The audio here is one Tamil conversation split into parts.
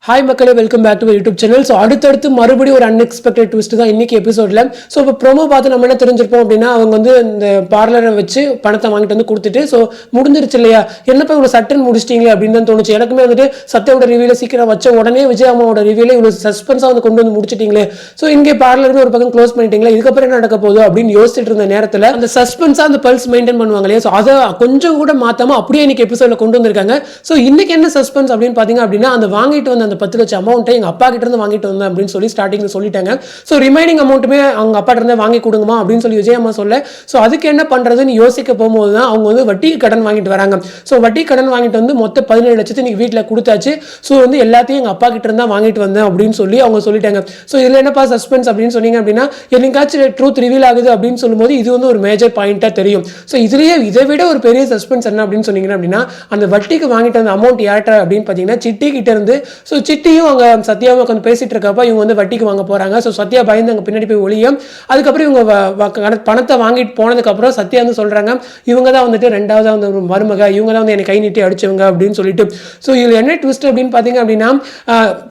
ஹாய் மக்களே, welcome back to YouTube channel. So அடுத்தடுத்து மறுபடியும் ஒரு அன்எக்ஸ்பெக்டட் ட்விஸ்ட் தான் இன்னைக்கு எபிசோடில். ஸோ இப்போ ப்ரோமோ பார்த்து நம்ம என்ன தெரிஞ்சிருப்போம் அப்படின்னா, அவங்க வந்து இந்த பார்லரை வச்சு பணத்தை வாங்கிட்டு வந்து கொடுத்துட்டு ஸோ முடிஞ்சிருச்சு இல்லையா, என்னப்போ இவ்வளோ சட்டன் முடிச்சிட்டிங்களே அப்படின்னு தான் தோணுச்சு. எனக்குமே வந்துட்டு சத்யாவோட ரிவியூல சீக்கிரம் வச்ச உடனே விஜய் அம்மாவோட ரிவியூல இவ்வளோ சஸ்பென்ஸாக வந்து கொண்டு வந்து முடிச்சிட்டிங்களே, ஸோ இங்கே பார்லருமே ஒரு பக்கம் க்ளோஸ் பண்ணிட்டீங்களே, இதுக்கப்புறம் என்ன நடக்க போகுது அப்படின்னு யோசிச்சுட்டு இருந்த நேரத்தில் அந்த சஸ்பென்ஸாக அந்த பல்ஸ் மெயின்டைன் பண்ணுவாங்க இல்லையா, ஸோ அதை கொஞ்சம் கூட மாற்றாமல் அப்படியே இன்னைக்கு எபிசோடில் கொண்டு வந்திருக்காங்க. ஸோ இன்னைக்கு என்ன சஸ்பென்ஸ் அப்படின்னு பார்த்தீங்க அப்படின்னா, அந்த வாங்கிட்டு வந்த அந்த 10 லட்சம் அமௌண்ட் எங்கள் அப்பா கிட்ட இருந்து வாங்கிட்டு வந்தேன் அப்படின்னு சொல்லி ஸ்டார்டிங்கில் சொல்லிட்டாங்க. ஸோ ரிமைனிங் அமௌண்ட்டுமே அவங்க அப்பா கிட்ட இருந்து வாங்கி கொடுங்கம்மா அப்படின்னு சொல்லி விஜய் அம்மா சொல்ல, ஸோ அதுக்கு என்ன பண்ணுறதுன்னு யோசிக்க போகும்போது தான் அவங்க வந்து வட்டிக்கு கடன் வாங்கிட்டு வராங்க. ஸோ வட்டி கடன் வாங்கிட்டு வந்து மொத்தம் 17 லட்சத்தை இன்னைக்கு வீட்டில் கொடுத்தாச்சு. ஸோ வந்து எல்லாத்தையும் எங்கள் அப்பா கிட்ட இருந்தா வாங்கிட்டு வந்தேன் அப்படின்னு சொல்லி அவங்க சொல்லிட்டாங்க. ஸோ இதில் என்னப்பா சஸ்பென்ஸ் அப்படின்னு சொன்னீங்க அப்படின்னா, என்னைக்காச்சும் ட்ரூத் ரிவீல் ஆகுது அப்படின்னு சொல்லும்போது இது வந்து ஒரு மேஜர் பாயிண்டாக தெரியும். ஸோ இதுலேயே இதை விட ஒரு பெரிய சஸ்பென்ஸ் என்ன அப்படின்னு சொன்னீங்கன்னா அப்படின்னா, அந்த வட்டிக்கு வாங்கிட்டு வந்த அமௌண்ட் யார்ட்ட அப்படின்னு பார்த்தீங்கன்னா சிட்டி கிட்ட இருந்து. ஸோ சிட்டியும் அவங்க சத்யாவும் உட்காந்து பேசிட்டு இருக்கப்ப இவங்க வந்து வட்டிக்கு வாங்க போறாங்க. ஸோ சத்யா பயந்து அங்கே பின்னாடி போய் ஒளியும். அதுக்கப்புறம் இவங்க பணத்தை வாங்கிட்டு போனதுக்கப்புறம் சத்யா வந்து சொல்றாங்க, இவங்க தான் வந்துட்டு ரெண்டாவதா வந்து ஒரு மருமக, இவங்க தான் வந்து என்னை கை நீட்டி அடிச்சவங்க அப்படின்னு சொல்லிட்டு. ஸோ இதில் என்ன ட்விஸ்ட் அப்படின்னு பார்த்தீங்க அப்படின்னா,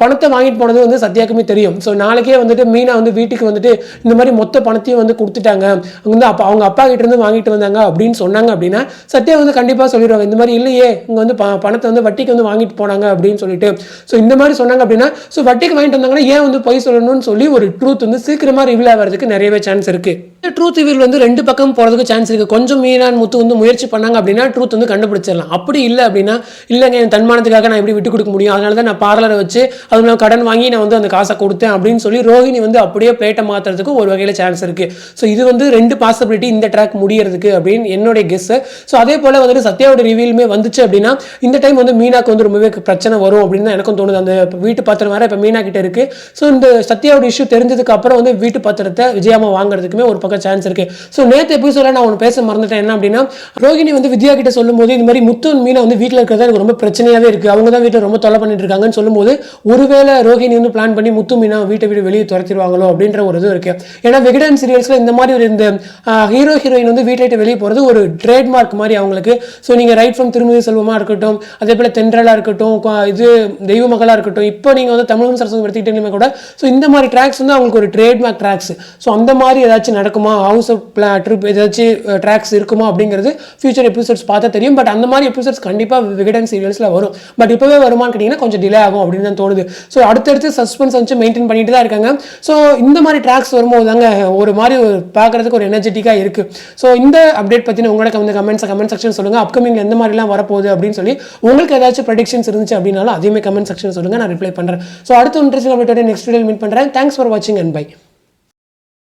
பணத்தை வாங்கிட்டு போனது வந்து சத்யாக்குமே தெரியும். ஸோ நாளைக்கே வந்துட்டு மீனா வந்து வீட்டுக்கு வந்துட்டு இந்த மாதிரி மொத்த பணத்தையும் வந்து கொடுத்துட்டாங்க, வந்து அவங்க அப்பா கிட்ட இருந்து வாங்கிட்டு வந்தாங்க அப்படின்னு சொன்னாங்க அப்படின்னா சத்யா வந்து கண்டிப்பாக சொல்லிடுவாங்க, இந்த மாதிரி இல்லையே இங்கே வந்து பணத்தை வந்து வட்டிக்கு வந்து வாங்கிட்டு போனாங்க அப்படின்னு சொல்லிட்டு. ஸோ இந்த மாதிரி சொன்னாங்க அப்படின்னா, ஸோ வட்டிக்கு வாங்கிட்டு வந்தாங்கன்னா ஏன் வந்து பொய் சொல்லணும்னு சொல்லி ஒரு ட்ரூத் வந்து சீக்கிரமா ரிவீல் ஆகிறதுக்கு நிறையவே சான்ஸ் இருக்கு. ட்ரூத் ரிவீல் வந்து ரெண்டு பக்கம் போறதுக்கு சான்ஸ் இருக்கு. கொஞ்சம் மீனா முத்து வந்து முயற்சி பண்ணாங்க அப்படின்னா ட்ரூத் வந்து கண்டுபிடிச்சிடலாம். அப்படி இல்லை அப்படின்னா, இல்லைங்க என் தன்மானத்துக்காக நான் எப்படி விட்டு கொடுக்க முடியும், அதனால தான் நான் பார்லரை வச்சு அது கடன் வாங்கி நான் வந்து அந்த காசை கொடுத்தேன் அப்படின்னு சொல்லி ரோஹிணி வந்து அப்படியே பிளேட்டை மாத்துறதுக்கு ஒரு வகையில் சான்ஸ் இருக்கு. ஸோ இது வந்து ரெண்டு பாசிபிலிட்டி இந்த ட்ராக் முடியறதுக்கு அப்படின்னு என்னுடைய கெஸ். ஸோ அதே போல வந்துட்டு சத்யாவோட ரிவீலுமே வந்துச்சு அப்படின்னா இந்த டைம் வந்து மீனாக்கு வந்து ரொம்பவே பிரச்சனை வரும் அப்படின்னு தான் எனக்கும் தோணுது. அந்த வீட்டு பத்திரம் வேற இப்போ மீனா கிட்ட இருக்கு. ஸோ இந்த சத்யாவோட இஷ்யூ தெரிஞ்சதுக்கு அப்புறம் வந்து வீட்டு பத்திரத்தை விஜயாமா வாங்குறதுக்குமே ஒரு பக்கம் சான்ஸ் இருக்கு. ஸோ நேற்று எபிசோட நான் ஒன்று பேச மறந்துட்டேன். என்ன அப்படின்னா, ரோஹிணி வந்து வித்யா கிட்ட சொல்லும்போது இந்த மாதிரி முத்து மீனா வந்து வீட்டில் இருக்கிறதா எனக்கு ரொம்ப பிரச்சனையாவே இருக்கு, அவங்க தான் வீட்டில் ரொம்ப தொலை பண்ணிட்டு இருக்காங்கன்னு சொல்லும்போது ஒருவேளை ரோஹிணி வந்து பிளான் பண்ணி முத்து மீனா வீட்டை விட்டு வெளியே துரத்திடுவாங்களோ அப்படின்ற ஒரு இது இருக்கு. ஏன்னா விகடன் சீரியல்ஸ்ல இந்த மாதிரி ஒரு இந்த ஹீரோ ஹீரோயின் வந்து வீட்டை விட்டு வெளியே போறது ஒரு ட்ரேட்மார்க் மாதிரி அவங்களுக்கு. ஸோ நீங்க ரைட் ஃப்ரம் திருமதி செல்வமா இருக்கட்டும், அதே போல தென்றலா இருக்கட்டும், இது தெய்வ மகளா இருக்கட்டும், இப்போ நீங்க வந்து தமிழும் சரஸ்வதி எடுத்துக்கிட்டீங்க கூட, ஸோ இந்த மாதிரி ட்ராக்ஸ் வந்து அவங்களுக்கு ஒரு ட்ரேட்மார்க் ட்ராக்ஸ். ஸோ அந்த மாதிரி ஏதாச்சும் நடக்குமா, ஹவுஸ் ட்ரிப் ஏதாச்சும் ட்ராக்ஸ் இருக்குமா அப்படிங்கிறது ஃபியூச்சர் எபிசோட்ஸ் பார்த்தா தெரியும். பட் அந்த மாதிரி எபிசோட்ஸ் கண்டிப்பாக விகடன் சீரியல்ஸில் வரும். பட் இப்போவே வருமானு கேட்டிங்கன்னா கொஞ்சம் டிலே ஆகும் அப்படின்னு தான் தோணுது. ஸோ அடுத்தடுத்து சஸ்பென்ஸ் வந்து மெயின்டைன் பண்ணிட்டு தான் இருக்காங்க. ஸோ இந்த மாதிரி ட்ராக்ஸ் வரும்போது தாங்க ஒரு மாதிரி பார்க்குறதுக்கு ஒரு எனர்ஜெட்டிக்காக இருக்குது. ஸோ இந்த அப்டேட் பற்றின உங்களோட கமெண்ட் செக்ஷன் சொல்லுங்கள். அப்கமிங் எந்த மாதிரிலாம் வரப்போகுது அப்படின்னு சொல்லி உங்களுக்கு ஏதாச்சும் ப்ரெடிக்ஷன்ஸ் இருந்துச்சு அப்படின்னாலும் அதையுமே கமெண்ட் செக்ஷன் சொல்லுங்கள், நான் ரிப்ளை பண்ணுறேன். ஸோ அடுத்த இன்ட்ரெஸ்டிங் அப்டேட்டோட நெக்ஸ்ட் வீடியோவில் மீட் பண்ணுறேன். தேங்க்ஸ் ஃபார் வாட்சிங் அண்ட் பை.